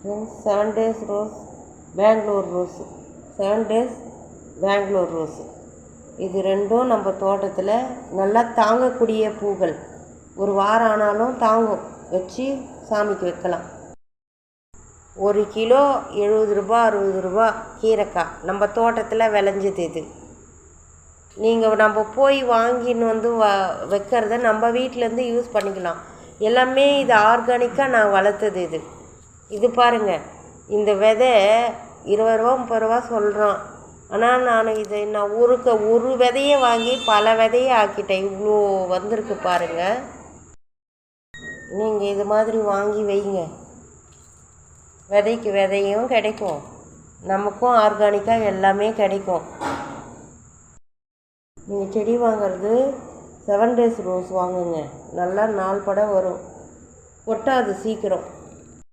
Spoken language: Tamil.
Friends 7 days rose, Bangalore rose. 7 days Bangalore rose. இது ரெண்டும் நம்ம தோட்டத்தில் நல்லா தாங்கக்கூடிய பூக்கள். ஒரு வாரம் ஆனாலும் தாங்கும், வச்சு சாமிக்கு வைக்கலாம். 1 கிலோ 70 ரூபா 60 ரூபா கீரைக்காய் நம்ம தோட்டத்தில் விளைஞ்சது. இது நம்ம போய் வாங்கின்னு வந்து வைக்கிறத நம்ம வீட்டிலேருந்து யூஸ் பண்ணிக்கலாம். எல்லாமே இது ஆர்கானிக்காக நான் வளர்த்தது. இது பாருங்கள், இந்த விதை 20 ரூபா 30 ரூபா சொல்கிறான். ஆனால் நான் ஒரு விதையை வாங்கி பல விதையை ஆக்கிட்டேன். இவ்வளோ வந்திருக்கு பாருங்கள். நீங்கள் இது மாதிரி வாங்கி வைங்க, விதையும் கிடைக்கும், நமக்கும் ஆர்கானிக்காக எல்லாமே கிடைக்கும். நீங்கள் செடி வாங்கிறது 7 days ரோஸ் வாங்குங்க, நல்லா நாள் பட வரும், கொட்டாது சீக்கிரம்.